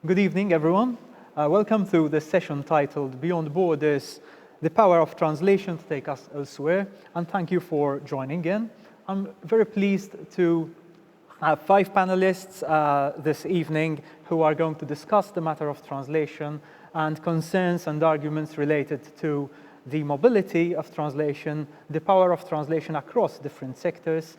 Good evening, everyone. Welcome to the session titled Beyond Borders, the Power of Translation to Take Us Elsewhere, and thank you for joining in. I'm very pleased to have 5 panelists this evening who are going to discuss the matter of translation and concerns and arguments related to the mobility of translation, the power of translation across different sectors.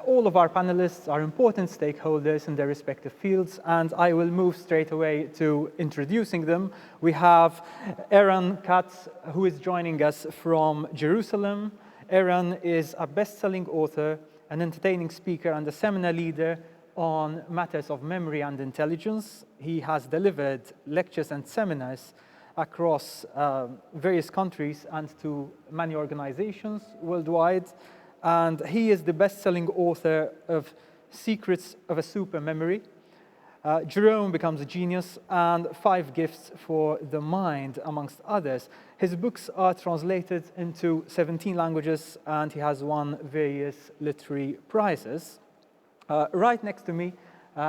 All of our panelists are important stakeholders in their respective fields, and I will move straight away to introducing them. We have Eran Katz, who is joining us from Jerusalem. Eran is a best-selling author, an entertaining speaker, and a seminar leader on matters of memory and intelligence. He has delivered lectures and seminars across various countries and to many organizations worldwide. And he is the best-selling author of Secrets of a Super Memory, Jerome Becomes a Genius, and 5 Gifts for the Mind, amongst others. His books are translated into 17 languages, and he has won various literary prizes. Right next to me,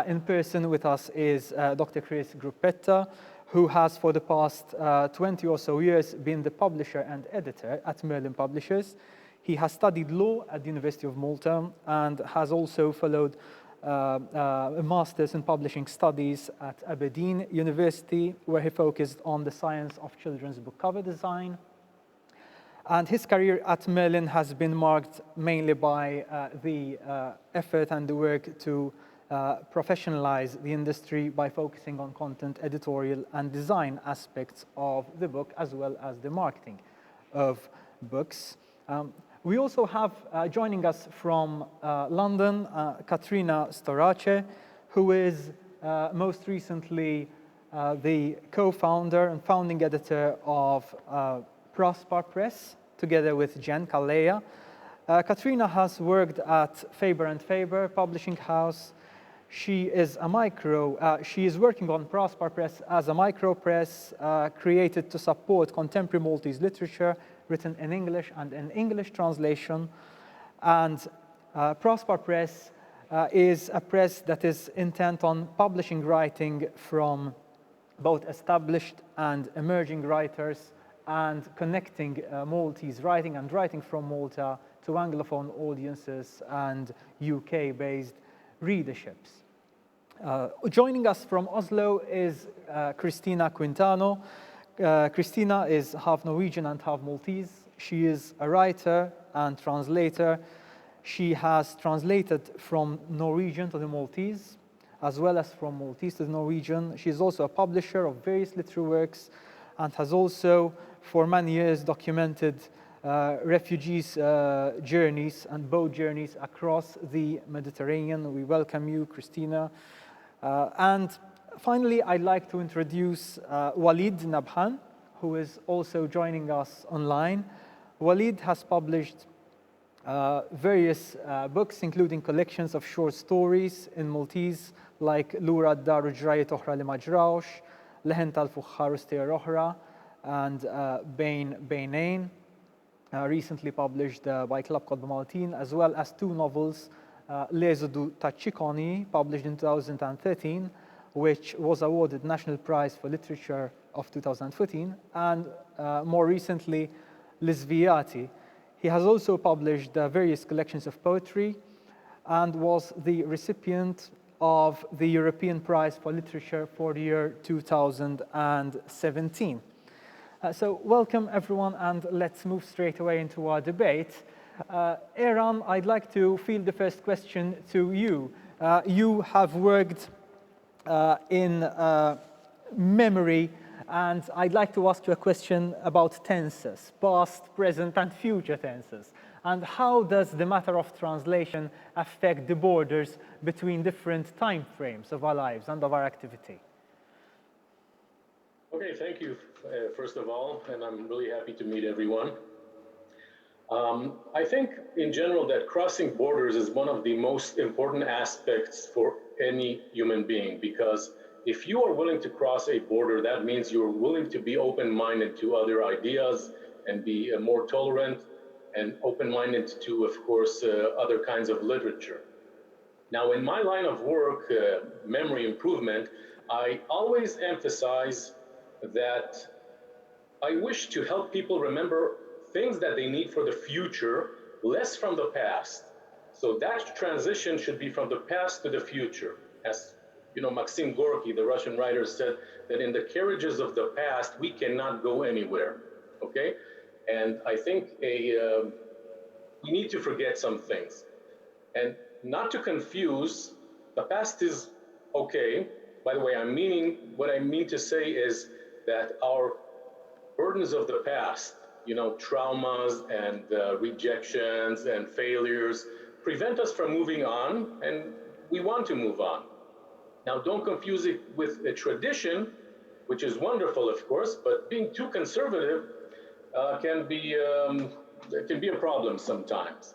in person with us, is Dr. Chris Gruppetta, who has for the past 20 or so years been the publisher and editor at Merlin Publishers. He has studied law at the University of Malta and has also followed a master's in publishing studies at Aberdeen University, where he focused on the science of children's book cover design. And his career at Merlin has been marked mainly by the effort and the work to professionalize the industry by focusing on content, editorial, and design aspects of the book, as well as the marketing of books. We also have joining us from London, Katryna Storace, who is most recently the co-founder and founding editor of Praspar Press, together with Jen Kalleya. Katryna has worked at Faber & Faber publishing house. She is working on Praspar Press as a micro press created to support contemporary Maltese literature written in English and in English translation. And Praspar Press is a press that is intent on publishing writing from both established and emerging writers and connecting Maltese writing and writing from Malta to Anglophone audiences and UK-based readerships. Joining us from Oslo is Christina Quintano. Christina is half Norwegian and half Maltese. She is a writer and translator. She has translated from Norwegian to the Maltese, as well as from Maltese to the Norwegian. She is also a publisher of various literary works and has also, for many years, documented refugees' journeys and boat journeys across the Mediterranean. We welcome you, Christina. And finally, I'd like to introduce Waleed Nabhan, who is also joining us online. Waleed has published various books, including collections of short stories in Maltese, like Lura Daru Ġrajiet Oħra li ma ġrawx, Leħen tal-Fuħħar u Stejjer Oħra, and Bejnejn, recently published by Club Kodba Maltin, as well as 2 novels, L-Eżodu taċ-Ċikoni, published in 2013, which was awarded National Prize for Literature of 2014, and more recently, L-Iżvijati. He has also published various collections of poetry and was the recipient of the European Prize for Literature for the year 2017. So welcome, everyone, and let's move straight away into our debate. Eran, I'd like to field the first question to you. You have worked in memory, and I'd like to ask you a question about tenses, past, present, and future tenses. And how does the matter of translation affect the borders between different time frames of our lives and of our activity? Okay, thank you, first of all, and I'm really happy to meet everyone. I think, in general, that crossing borders is one of the most important aspects for any human being, because if you are willing to cross a border, that means you're willing to be open-minded to other ideas and be more tolerant and open-minded to, of course, other kinds of literature. Now, in my line of work, memory improvement, I always emphasize that I wish to help people remember things that they need for the future, less from the past. So that transition should be from the past to the future. As you know, Maxim Gorky, the Russian writer, said that in the carriages of the past, we cannot go anywhere, okay? And I think we need to forget some things. And not to confuse, the past is okay. By the way, what I mean to say is that our burdens of the past, you know, traumas and rejections and failures prevent us from moving on, and we want to move on. Now, don't confuse it with a tradition, which is wonderful, of course, but being too conservative can be a problem sometimes.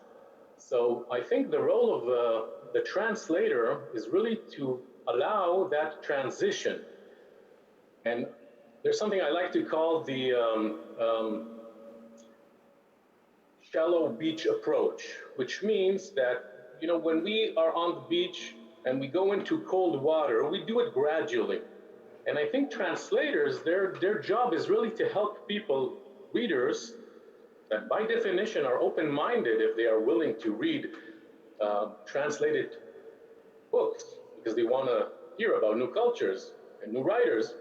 So I think the role of the translator is really to allow that transition. And there's something I like to call the shallow beach approach, which means that, you know, when we are on the beach and we go into cold water, we do it gradually. And I think translators, their job is really to help people, readers, that by definition are open-minded if they are willing to read translated books because they want to hear about new cultures and new writers,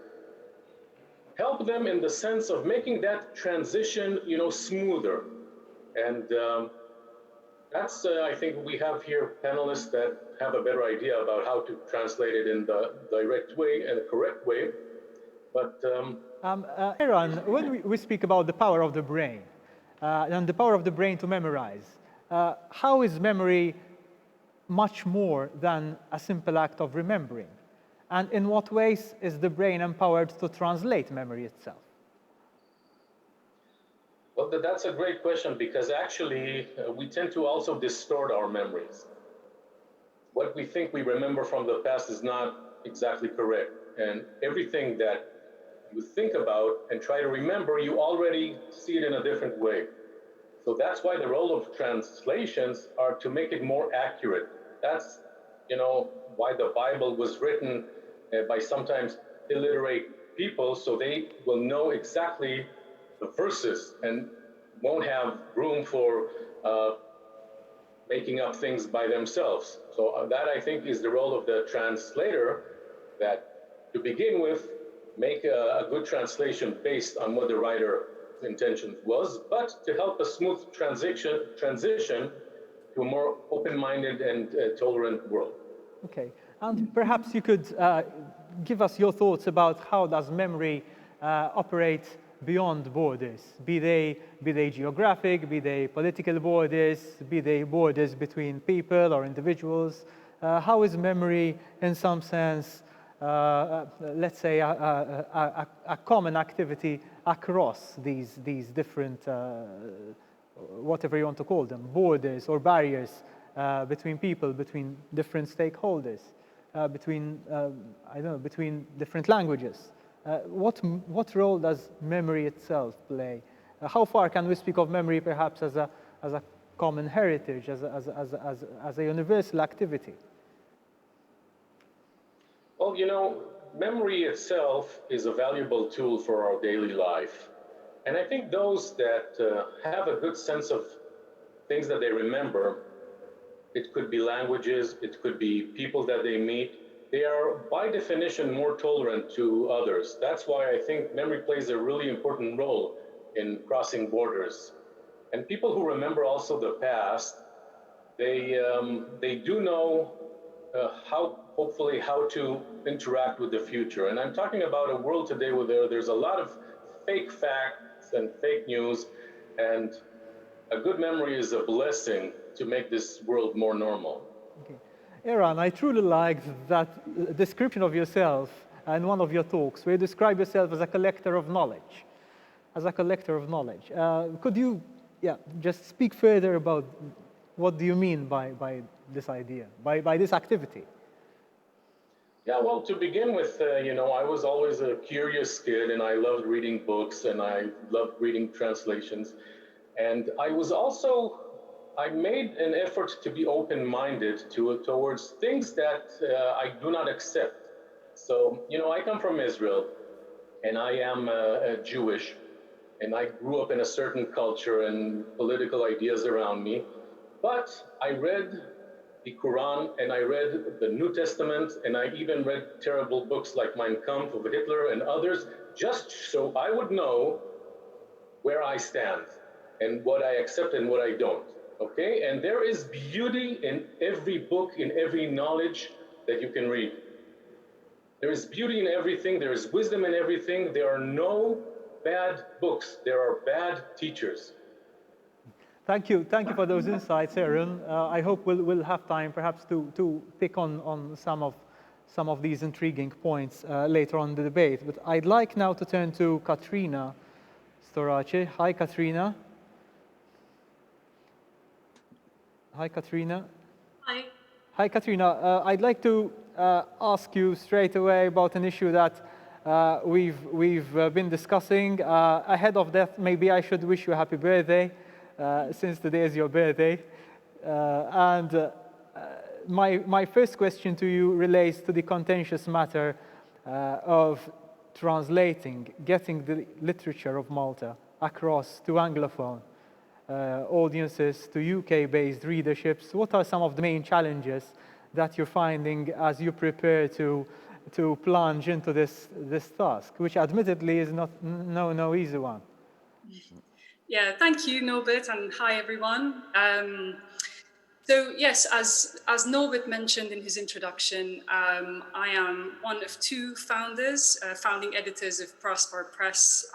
help them in the sense of making that transition, you know, smoother. And that's, I think we have here panelists that have a better idea about how to translate it in the direct way and the correct way. But Eran, when we speak about the power of the brain and the power of the brain to memorize, how is memory much more than a simple act of remembering? And in what ways is the brain empowered to translate memory itself? Well, that's a great question, because actually we tend to also distort our memories. What we think we remember from the past is not exactly correct. And everything that you think about and try to remember, you already see it in a different way. So that's why the role of translations are to make it more accurate. That's, you know, why the Bible was written by sometimes illiterate people, so they will know exactly the verses and won't have room for making up things by themselves. So that, I think, is the role of the translator, that to begin with, make a good translation based on what the writer's intention was, but to help a smooth transition to a more open-minded and tolerant world. Okay, and perhaps you could give us your thoughts about how does memory operate beyond borders, be they geographic, be they political borders, be they borders between people or individuals. How is memory, in some sense, let's say, a common activity across these different, whatever you want to call them, borders or barriers between people, between different stakeholders, between, I don't know, between different languages? What role does memory itself play? How far can we speak of memory perhaps as a common heritage, as a universal activity? Well, you know, memory itself is a valuable tool for our daily life. And I think those that have a good sense of things that they remember, it could be languages, it could be people that they meet, they are by definition more tolerant to others. That's why I think memory plays a really important role in crossing borders. And people who remember also the past, they do know hopefully how to interact with the future. And I'm talking about a world today where there's a lot of fake facts and fake news, and a good memory is a blessing to make this world more normal. Okay. Eran, I truly like that description of yourself in one of your talks, where you describe yourself as a collector of knowledge. As a collector of knowledge. Could you just speak further about what do you mean by this idea, by this activity? Yeah, well, to begin with, you know, I was always a curious kid, and I loved reading books, and I loved reading translations. And I made an effort to be open-minded towards things that I do not accept. So, I come from Israel, and I am Jewish, and I grew up in a certain culture and political ideas around me. But I read the Quran, and I read the New Testament, and I even read terrible books like Mein Kampf of Hitler and others, just so I would know where I stand and what I accept and what I don't. Okay? And there is beauty in every book, in every knowledge that you can read. There is beauty in everything. There is wisdom in everything. There are no bad books. There are bad teachers. Thank you for those insights, Eran. I hope we'll have time perhaps to pick on some of these intriguing points later on in the debate. But I'd like now to turn to Katryna Storace. Hi, Katryna. Hi, Katryna. Hi. Hi, Katryna. I'd like to ask you straight away about an issue that we've been discussing. Ahead of that, maybe I should wish you a happy birthday, since today is your birthday. My first question to you relates to the contentious matter of translating, getting the literature of Malta across to Anglophone audiences, to UK-based readerships. What are some of the main challenges that you're finding as you prepare to plunge into this task, which admittedly is no easy one? Yeah, thank you, Norbert, and hi, everyone. So yes, as Norbert mentioned in his introduction, I am one of two founding editors of Praspar Press,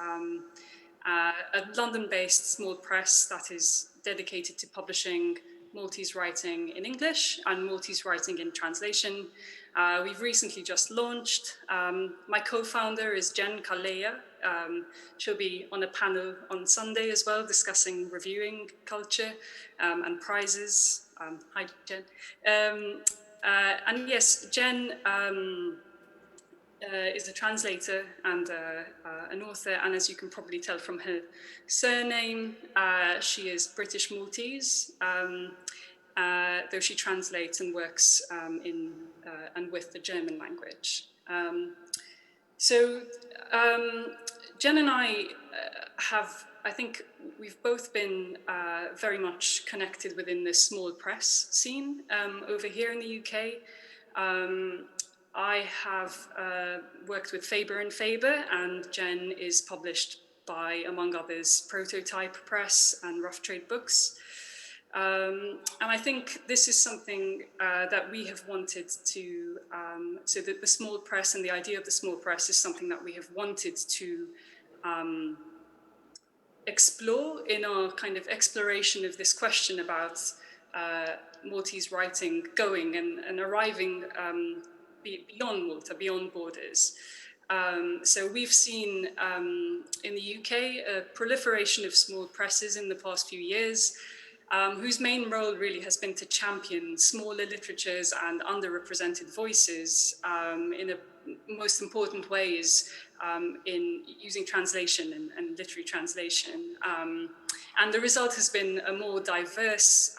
a London-based small press that is dedicated to publishing Maltese writing in English and Maltese writing in translation. We've recently just launched. My co-founder is Jen Kaleya. She'll be on a panel on Sunday as well, discussing reviewing culture and prizes. Hi, Jen. And yes, Jen is a translator and an author, and as you can probably tell from her surname, she is British Maltese, though she translates and works in and with the German language. So Jen and I I think we've both been very much connected within the small press scene over here in the UK. I have worked with Faber and Faber, and Jen is published by, among others, Prototype Press and Rough Trade Books. And I think this is something that we have wanted to, so that the small press and the idea of the small press is something that we have wanted to explore in our kind of exploration of this question about Maltese writing going and arriving beyond Malta, beyond borders. So we've seen in the UK a proliferation of small presses in the past few years, whose main role really has been to champion smaller literatures and underrepresented voices in a most important ways in using translation and literary translation. And the result has been a more diverse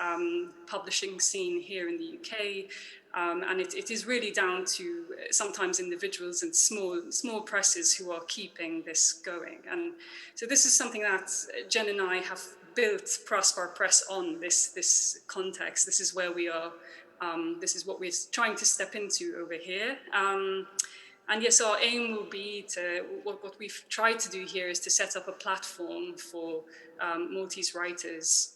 publishing scene here in the UK. And it is really down to sometimes individuals and small presses who are keeping this going. And so this is something that Jen and I have built Praspar Press on, this context. This is where we are, this is what we're trying to step into over here. And yes, our aim will be to, what we've tried to do here is to set up a platform for Maltese writers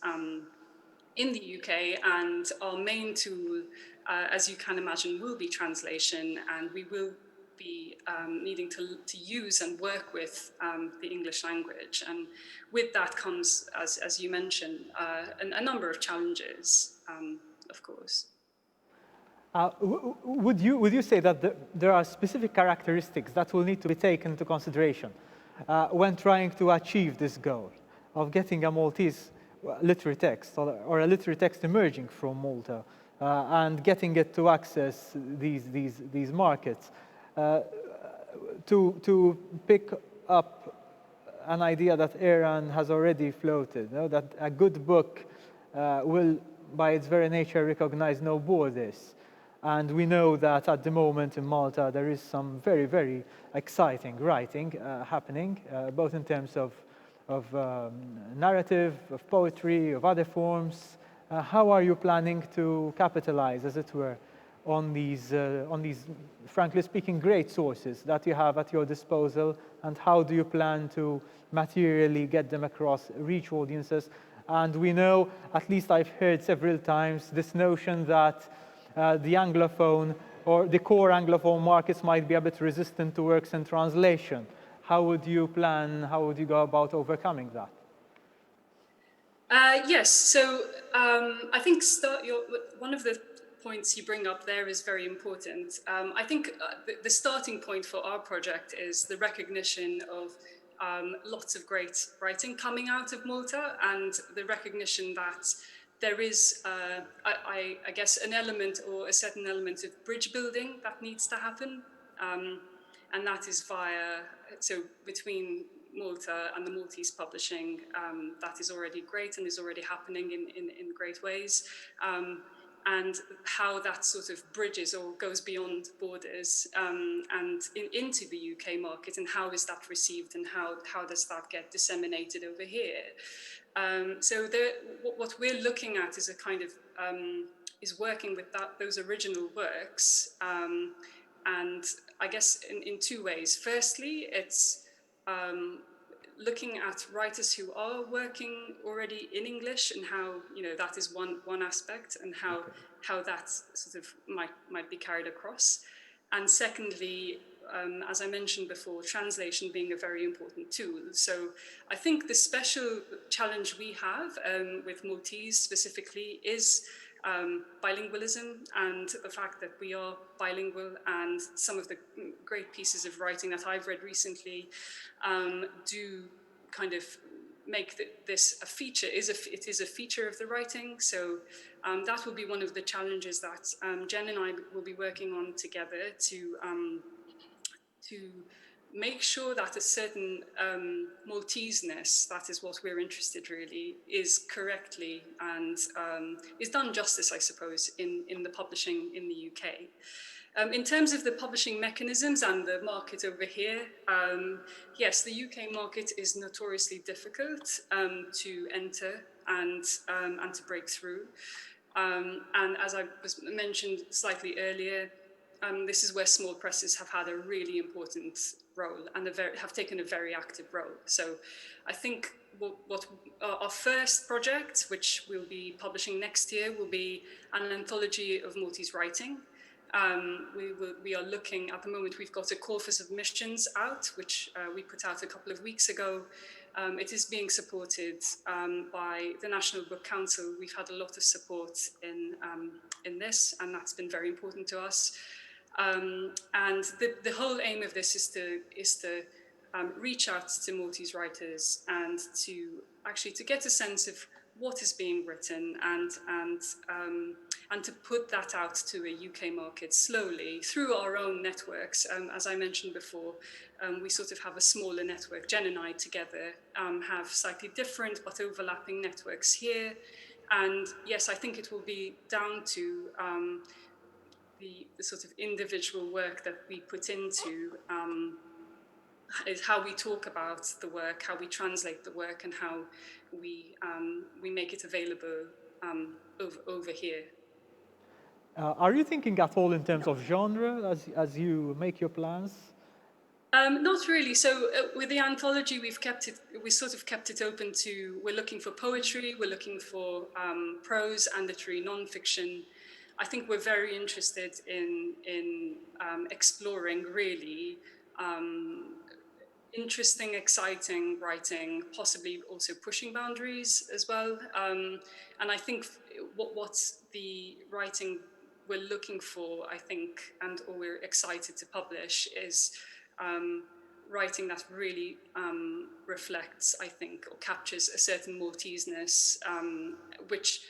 in the UK, and our main tool, as you can imagine, will be translation, and we will be needing to use and work with the English language. And with that comes, as you mentioned, a number of challenges, of course. Would you say that there are specific characteristics that will need to be taken into consideration when trying to achieve this goal of getting a Maltese literary text or a literary text emerging from Malta and getting it to access these markets? To pick up an idea that Eran has already floated, that a good book will, by its very nature, recognize no borders. And we know that at the moment in Malta there is some very, very exciting writing happening, both in terms of narrative, of poetry, of other forms. How are you planning to capitalize, as it were, on these, frankly speaking, great sources that you have at your disposal, and how do you plan to materially get them across, reach audiences? And we know, at least I've heard several times, this notion that the Anglophone or the core Anglophone markets might be a bit resistant to works in translation. How would you plan, how would you go about overcoming that? Yes, so I think one of the points you bring up there is very important. I think the starting point for our project is the recognition of lots of great writing coming out of Malta, and the recognition that there is, I guess, an element or a certain element of bridge building that needs to happen. And that is between Malta and the Maltese publishing, that is already great and is already happening in great ways. And how that sort of bridges or goes beyond borders and into the UK market, and how is that received, and how does that get disseminated over here? So what we're looking at is a kind of is working with those original works, and I guess in two ways. Firstly, it's looking at writers who are working already in English, and how that is one aspect, and how that sort of might be carried across. And secondly, as I mentioned before, translation being a very important tool. So I think the special challenge we have with Maltese specifically is bilingualism, and the fact that we are bilingual, and some of the great pieces of writing that I've read recently do kind of make this a feature. It is a feature of the writing. So that will be one of the challenges that Jen and I will be working on together to make sure that a certain Maltese-ness, that is what we're interested really, is correctly and is done justice, I suppose, in the publishing in the UK. In terms of the publishing mechanisms and the market over here, yes, the UK market is notoriously difficult to enter and to break through. And as I mentioned slightly earlier, this is where small presses have had a really important role and have taken a very active role. So I think what our first project, which we'll be publishing next year, will be an anthology of Maltese writing. We are looking, at the moment, we've got a call for submissions out, which we put out a couple of weeks ago. It is being supported by the National Book Council. We've had a lot of support in this, and that's been very important to us. And the whole aim of this is to reach out to Maltese writers and to get a sense of what is being written, and to put that out to a UK market slowly through our own networks. As I mentioned before, we sort of have a smaller network. Jen and I together have slightly different but overlapping networks here. And yes, I think it will be down to the sort of individual work that we put into is how we talk about the work, how we translate the work, and how we make it available over here. Are you thinking at all in terms of genre as you make your plans? Not really. So with the anthology, we sort of kept it open to, we're looking for poetry, we're looking for prose and literary non-fiction. I think we're very interested in exploring really interesting, exciting writing, possibly also pushing boundaries as well. And I think what the writing we're looking for, I think, or we're excited to publish is writing that really reflects, I think, or captures a certain Maltese-ness, which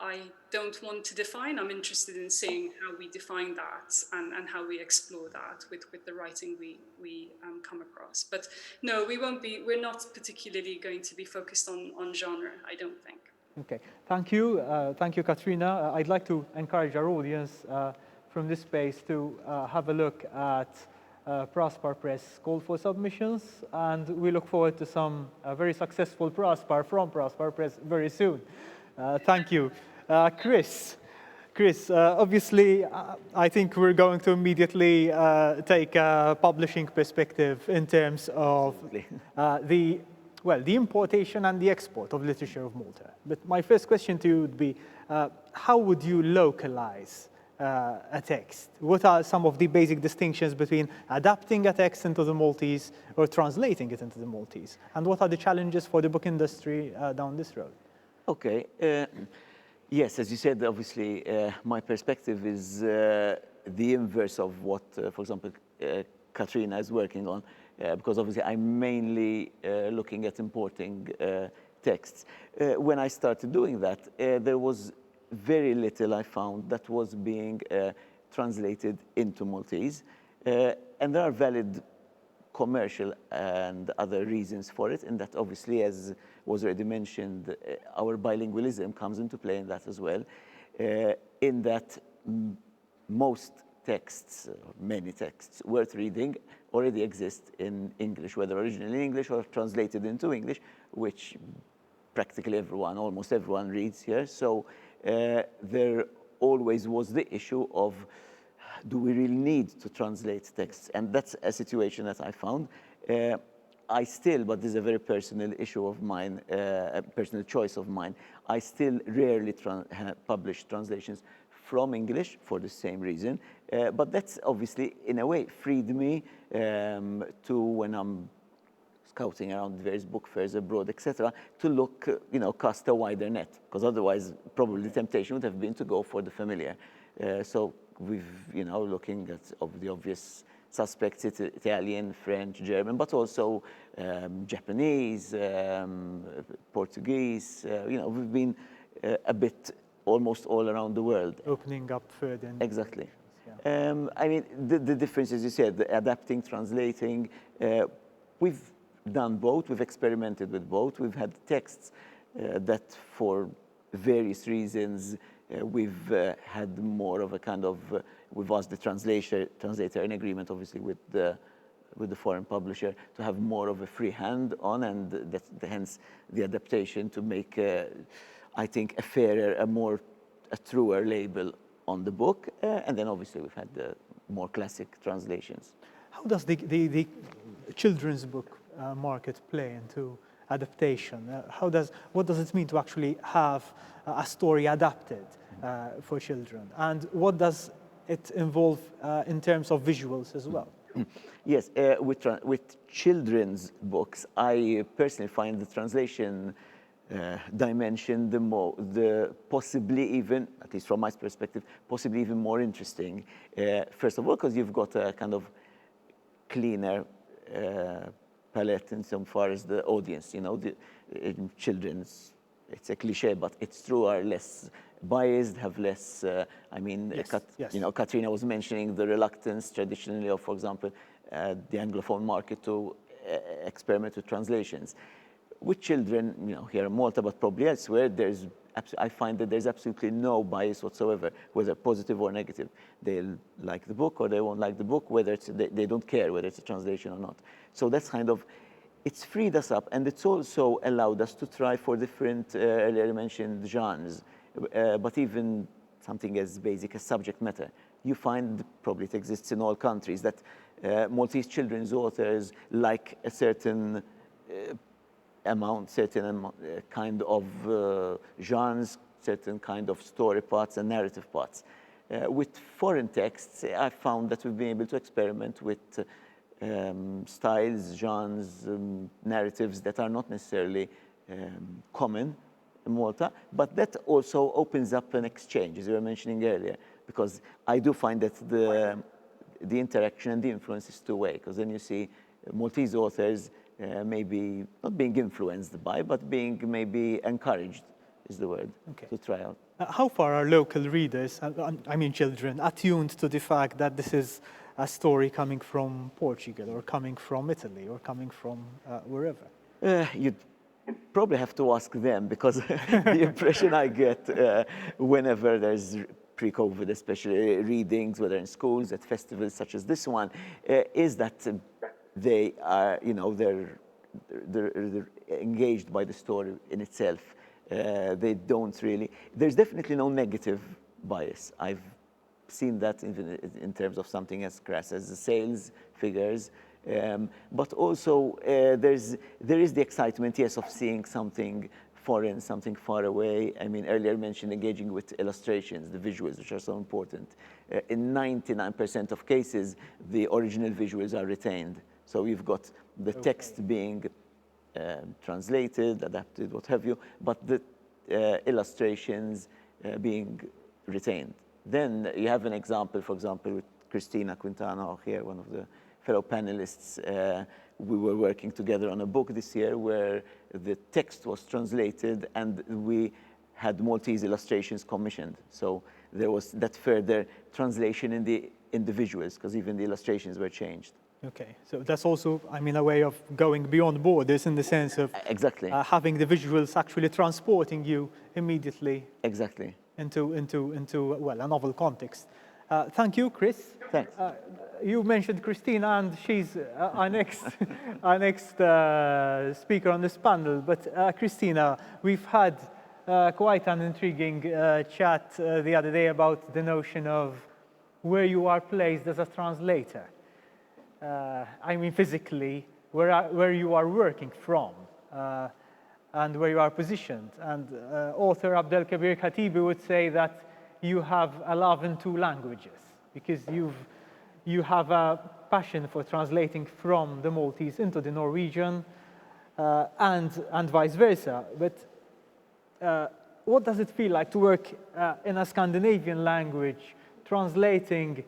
I don't want to define. I'm interested in seeing how we define that and how we explore that with the writing we come across. But no, we're not particularly going to be focused on genre, I don't think. Okay, thank you. Thank you, Katryna. I'd like to encourage our audience from this space to have a look at Praspar Press call for submissions, and we look forward to some very successful Praspar from Praspar Press very soon. Thank you. Chris, obviously, I think we're going to immediately take a publishing perspective in terms of the importation and the export of literature of Malta. But my first question to you would be, how would you localize a text? What are some of the basic distinctions between adapting a text into the Maltese or translating it into the Maltese? And what are the challenges for the book industry down this road? Okay. Yes, as you said, obviously, my perspective is the inverse of what, for example, Katryna is working on, because obviously I'm mainly looking at importing texts. When I started doing that, there was very little I found that was being translated into Maltese. And there are valid commercial and other reasons for it, and that obviously, as was already mentioned, our bilingualism comes into play in that as well, in that most texts, or many texts worth reading already exist in English, whether originally in English or translated into English, which practically everyone, almost everyone reads here. So there always was the issue of, do we really need to translate texts? And that's a situation that I found. I still, but this is a very personal issue of mine, a personal choice of mine, I still rarely publish translations from English for the same reason. But that's obviously, in a way, freed me to, when I'm scouting around various book fairs abroad, etc., to look, cast a wider net, because otherwise probably the temptation would have been to go for the familiar. So we've, looking at the obvious suspects, Italian, French, German, but also Japanese, Portuguese. We've been a bit almost all around the world. Opening up further. Exactly. Yeah. I mean, the difference, as you said, the adapting, translating, we've done both. We've experimented with both. We've had texts that, for various reasons, we've had more of a kind of, we've asked the translator in agreement, obviously, with the foreign publisher, to have more of a free hand on, and that's hence the adaptation to make, I think, a fairer, a truer label on the book. And then obviously we've had the more classic translations. How does the children's book market play into adaptation? What does it mean to actually have a story adapted for children? And what does it involve in terms of visuals as well? Yes, with children's books, I personally find the translation dimension the possibly even, at least from my perspective, possibly even more interesting. First of all, because you've got a kind of cleaner palette insofar as the audience, in children's, it's a cliche, but it's true, are less biased, have less, Katryna was mentioning the reluctance traditionally of, for example, the Anglophone market to experiment with translations. With children, here in Malta, but probably elsewhere, I find that there's absolutely no bias whatsoever, whether positive or negative. They'll like the book or they won't like the book, whether they don't care whether it's a translation or not. So that's kind of, it's freed us up, and it's also allowed us to try for different, earlier mentioned genres, but even something as basic as subject matter. You find, probably it exists in all countries, that Maltese children's authors like a certain kind of genres, certain kind of story parts and narrative parts. With foreign texts, I found that we've been able to experiment with styles, genres, narratives that are not necessarily common in Malta, but that also opens up an exchange, as you were mentioning earlier, because I do find that the interaction and the influence is two-way, because then you see Maltese authors maybe not being influenced by, but being maybe encouraged, is the word, to try out. How far are local readers, I mean children, attuned to the fact that this is a story coming from Portugal or coming from Italy or coming from wherever? Probably have to ask them, because the impression I get whenever there's pre-COVID, especially readings, whether in schools, at festivals such as this one, is that they are, they're engaged by the story in itself. They don't really, there's definitely no negative bias. I've seen that in terms of something as crass as the sales figures. But also there is the excitement, yes, of seeing something foreign, something far away. I mean, earlier mentioned engaging with illustrations, the visuals, which are so important. In 99% of cases, the original visuals are retained. So you've got the text being translated, adapted, what have you, but the illustrations being retained. Then you have an example, for example, with Kristina Quintano here, one of the fellow panelists. We were working together on a book this year where the text was translated and we had Maltese illustrations commissioned. So there was that further translation in the visuals, because even the illustrations were changed. Okay, so that's also, I mean, a way of going beyond borders in the sense of exactly having the visuals actually transporting you immediately exactly into well, a novel context. Thank you, Chris. Thanks. You mentioned Christina, and she's our next speaker on this panel. But Christina, we've had quite an intriguing chat the other day about the notion of where you are placed as a translator. I mean, physically, where you are working from, and where you are positioned. And author Abdelkabir Khatibi would say that you have a love in two languages, because you have a passion for translating from the Maltese into the Norwegian, and vice versa. But what does it feel like to work in a Scandinavian language, translating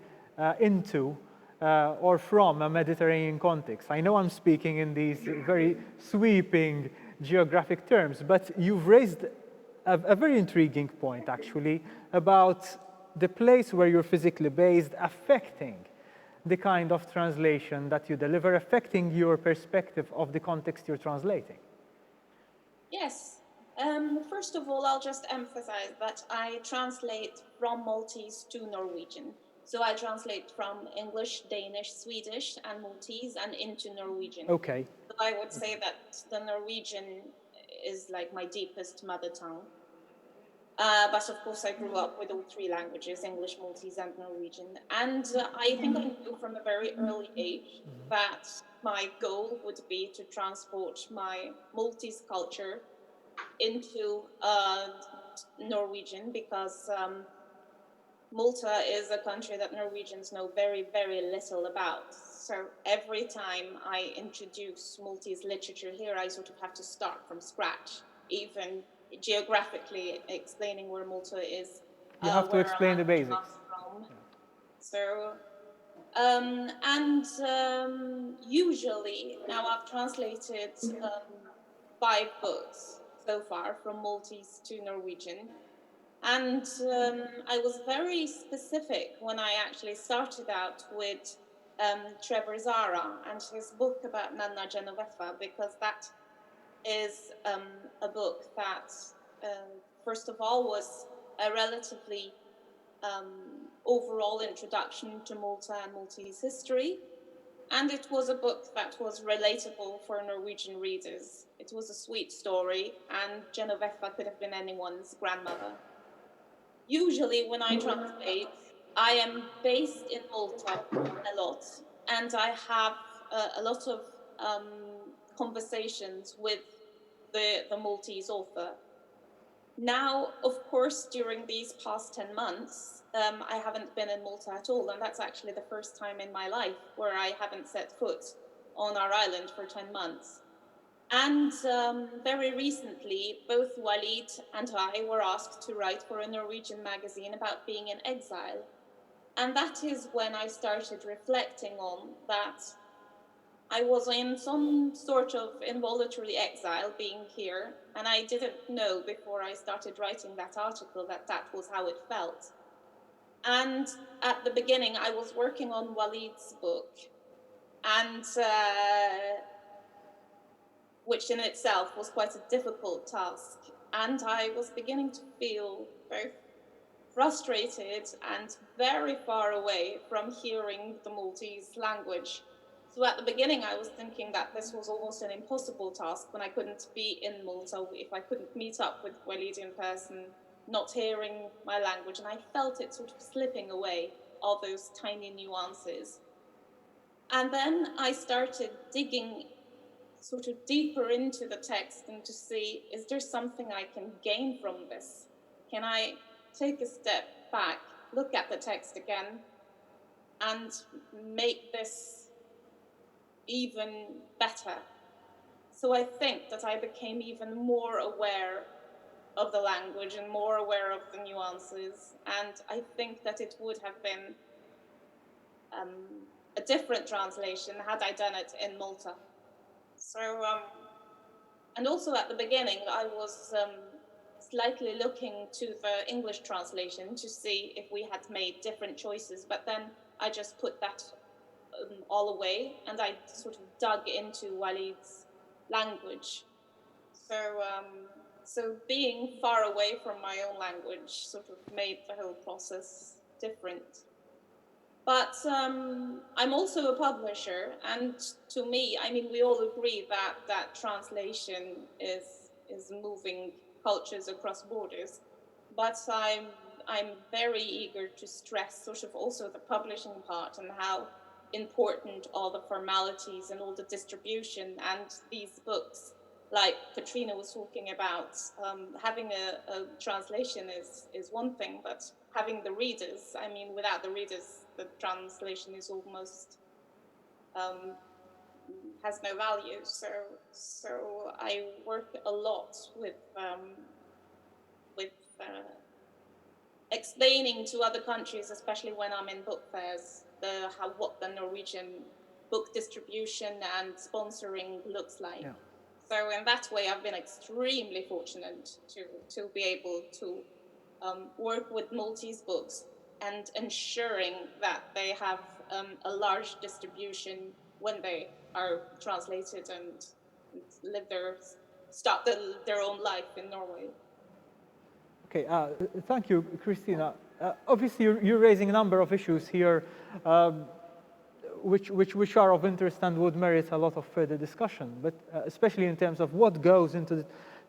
into or from a Mediterranean context? I know I'm speaking in these very sweeping geographic terms, but you've raised a very intriguing point, actually, about the place where you're physically based affecting the kind of translation that you deliver, affecting your perspective of the context you're translating. Yes. First of all, I'll just emphasize that I translate from Maltese to Norwegian. So I translate from English, Danish, Swedish, and Maltese, and into Norwegian. Okay. So I would say that the Norwegian is like my deepest mother tongue. But of course, I grew up with all three languages, English, Maltese, and Norwegian. And I think I knew from a very early age that my goal would be to transport my Maltese culture into Norwegian, because Malta is a country that Norwegians know very, very little about. So every time I introduce Maltese literature here, I sort of have to start from scratch, even geographically explaining where Malta is. You have to explain the basics. From. So, usually, now I've translated 5 books so far from Maltese to Norwegian. And I was very specific when I actually started out with Trevor Zara and his book about Nanna Genoveffa, because that is a book that, first of all, was a relatively overall introduction to Malta and Maltese history. And it was a book that was relatable for Norwegian readers. It was a sweet story, and Genoveffa could have been anyone's grandmother. Usually when I translate, I am based in Malta a lot, and I have a lot of conversations with the Maltese author. Now, of course, during these past 10 months, I haven't been in Malta at all, and that's actually the first time in my life where I haven't set foot on our island for 10 months. And very recently, both Waleed and I were asked to write for a Norwegian magazine about being in exile. And that is when I started reflecting on that I was in some sort of involuntary exile being here, and I didn't know before I started writing that article that that was how it felt. And at the beginning, I was working on Waleed's book, and which in itself was quite a difficult task. And I was beginning to feel both frustrated and very far away from hearing the Maltese language. So at the beginning, I was thinking that this was almost an impossible task when I couldn't be in Malta, if I couldn't meet up with Waleed in person, not hearing my language. And I felt it sort of slipping away, all those tiny nuances. And then I started digging sort of deeper into the text and to see, is there something I can gain from this? Can I take a step back, look at the text again, and make this even better? So I think that I became even more aware of the language and more aware of the nuances. And I think that it would have been a different translation had I done it in Malta. So, and also at the beginning, I was slightly looking to the English translation to see if we had made different choices, but then I just put that all away and I sort of dug into Waleed's language. So being far away from my own language sort of made the whole process different. But I'm also a publisher, and to me, I mean, we all agree that translation is moving cultures across borders. But I'm very eager to stress sort of also the publishing part and how important all the formalities and all the distribution and these books, like Katryna was talking about, having a translation is one thing, but having the readers, I mean, without the readers, the translation is almost has no value. So I work a lot with explaining to other countries, especially when I'm in book fairs, what the Norwegian book distribution and sponsoring looks like. Yeah. So in that way, I've been extremely fortunate to be able to work with Maltese books and ensuring that they have a large distribution when they are translated and start their own life in Norway. Okay, thank you, Kristina. Obviously, you're raising a number of issues here which are of interest and would merit a lot of further discussion, but especially in terms of what goes into the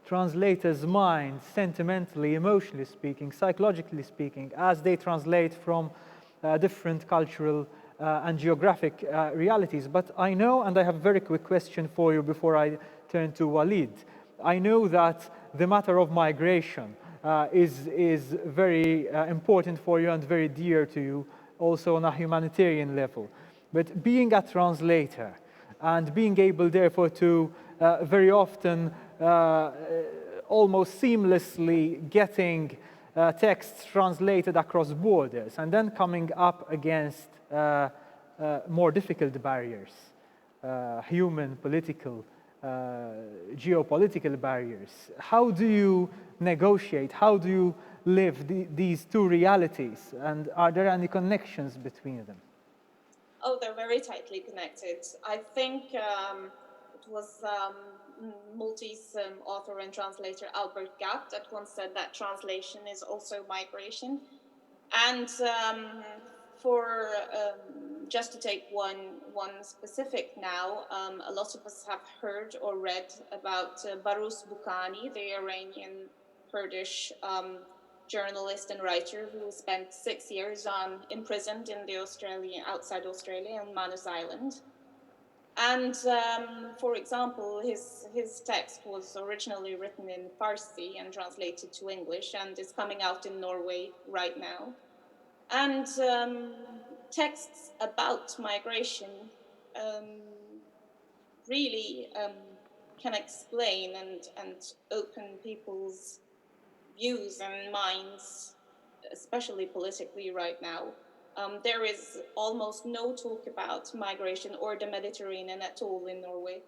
translator's mind, sentimentally, emotionally speaking, psychologically speaking, as they translate from different cultural and geographic realities. But I know, and I have a very quick question for you before I turn to Waleed. I know that the matter of migration is very important for you and very dear to you, also on a humanitarian level. But being a translator and being able, therefore, to very often almost seamlessly getting texts translated across borders and then coming up against more difficult barriers, human, political, geopolitical barriers. How do you negotiate? How do you live these two realities? And are there any connections between them? Oh, they're very tightly connected. I think it was Maltese author and translator Albert Gatt that once said that translation is also migration. And for just to take one specific now, a lot of us have heard or read about Barus Bucani, the Iranian Kurdish journalist and writer who spent 6 years imprisoned in the outside Australia on Manus Island. And for example, his text was originally written in Farsi and translated to English and is coming out in Norway right now. And texts about migration really can explain and open people's views and minds, especially politically right now. There is almost no talk about migration or the Mediterranean at all in Norway.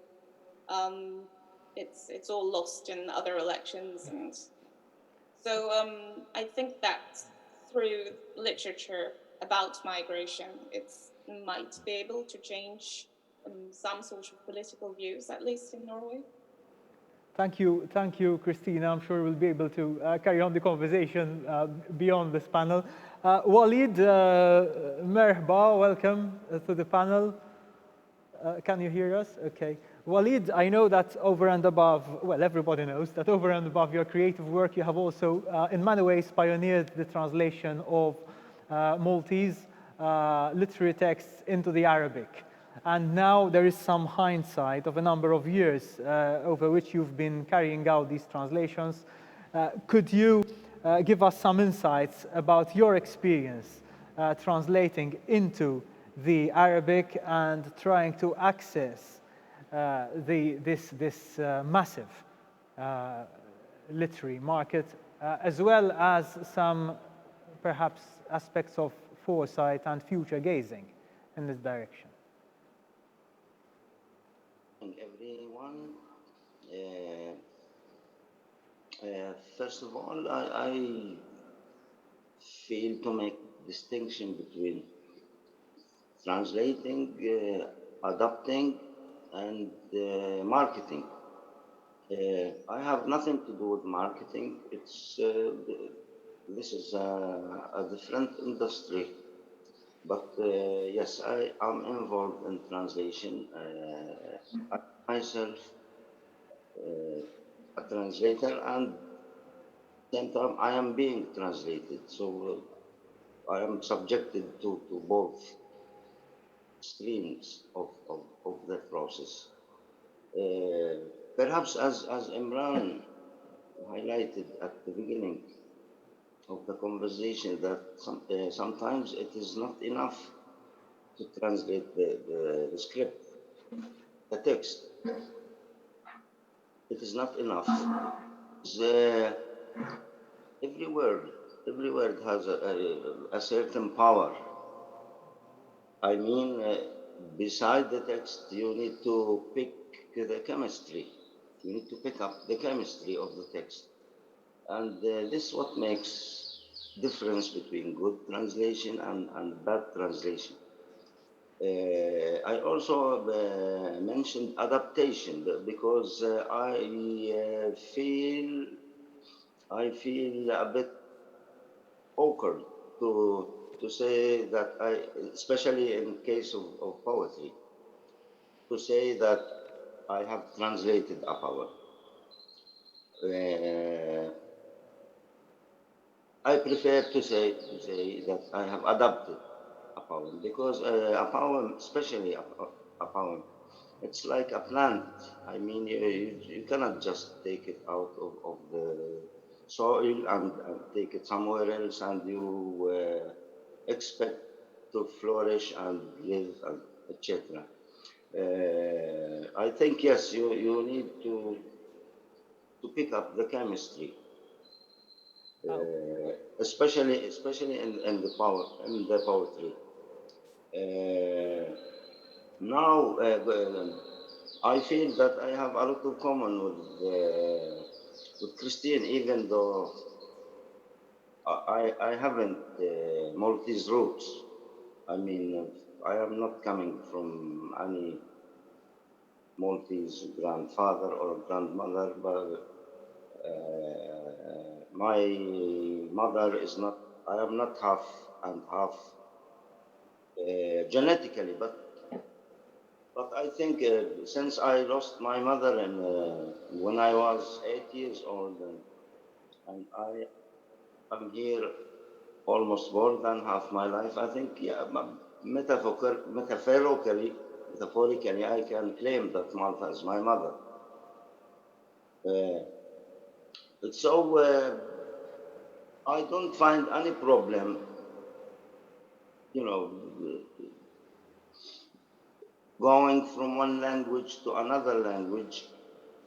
It's all lost in other elections, and so I think that through literature about migration, it might be able to change some sort of political views, at least in Norway. Thank you, Christina. I'm sure we'll be able to carry on the conversation beyond this panel. Waleed, merhaba, welcome to the panel. Can you hear us? Okay. Waleed, I know that over and above, well, everybody knows that over and above your creative work, you have also, in many ways, pioneered the translation of Maltese literary texts into the Arabic. And now there is some hindsight of a number of years over which you've been carrying out these translations. Could you give us some insights about your experience translating into the Arabic and trying to access this massive literary market, as well as some perhaps aspects of foresight and future gazing in this direction? Everyone, first of all, I feel to make distinction between translating, adapting, and marketing. I have nothing to do with marketing. It's this is a different industry. But yes, I am involved in translation. I myself a translator, and at the same time I am being translated. So I am subjected to both streams of the process. Perhaps as Imran highlighted at the beginning of the conversation, that sometimes it is not enough to translate the script, the text. It is not enough. Every word has a certain power. I mean, beside the text, you need to pick the chemistry. You need to pick up the chemistry of the text. And this is what makes difference between good translation and bad translation. I also mentioned adaptation because I feel a bit awkward to say that especially in case of poetry, to say that I have translated a poem. I prefer to say that I have adapted a poem, because a poem, especially a poem, it's like a plant. I mean, you cannot just take it out of the soil and take it somewhere else and you expect to flourish and live, etc. I think, yes, you need to pick up the chemistry. Especially in the poetry. Now I feel that I have a lot of common with Christine, even though I haven't Maltese roots. I mean, I am not coming from any Maltese grandfather or grandmother, but my mother is not, I am not half and half genetically, but I think since I lost my mother when I was 8 years old, and I am here almost more than half my life, I think, yeah, metaphorically, I can claim that Malta is my mother. So I don't find any problem, going from one language to another language,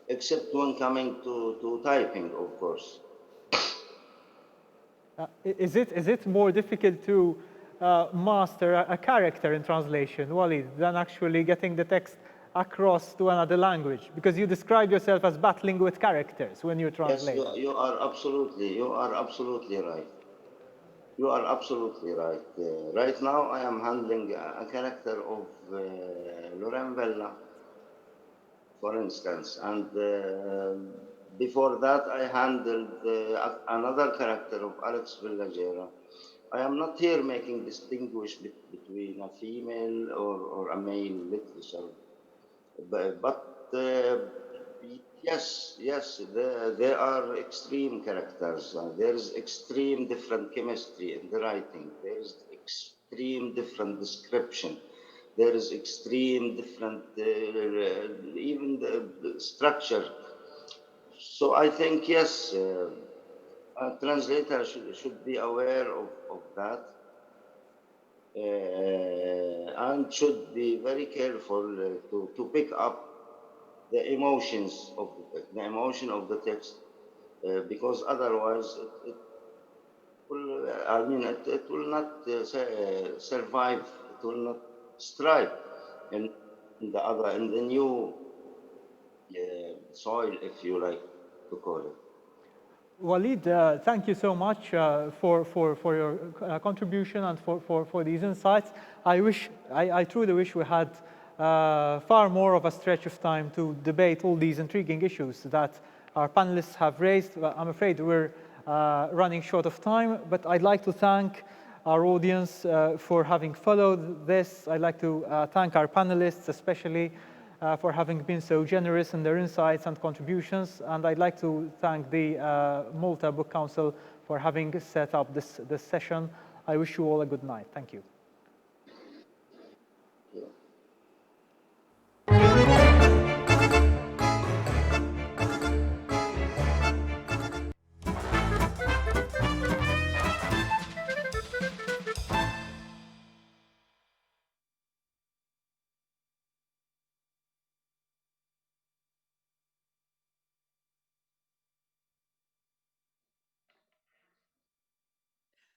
except when coming to typing, of course. Is it more difficult to master a character in translation, Walid, than actually getting the text across to another language? Because you describe yourself as battling with characters when you translate. Yes, you are absolutely right. You are absolutely right. Right now, I am handling a character of Loren Vella for instance. And before that, I handled another character of Alex Villagera. I am not here making distinguish between a female or a male literature, but yes, there are extreme characters. There is extreme different chemistry in the writing. There is extreme different description. There is extreme different, even the structure. So I think, yes, a translator should be aware of that, and should be very careful to pick up the emotions of the emotion of the text, because otherwise it will, I mean, it will not survive. It will not strive in in the new soil, if you like to call it. Waleed, thank you so much for your contribution and for these insights. I truly wish we had far more of a stretch of time to debate all these intriguing issues that our panelists have raised. I'm afraid we're running short of time, but I'd like to thank our audience for having followed this. I'd like to thank our panelists, especially for having been so generous in their insights and contributions. And I'd like to thank the Malta Book Council for having set up this session. I wish you all a good night. Thank you.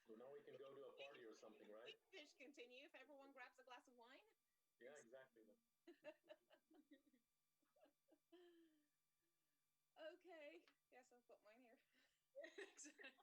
So now we can go to a party or something, right? Just continue if everyone grabs a glass of wine. Yeah, exactly. Okay. Yes, I've got mine here.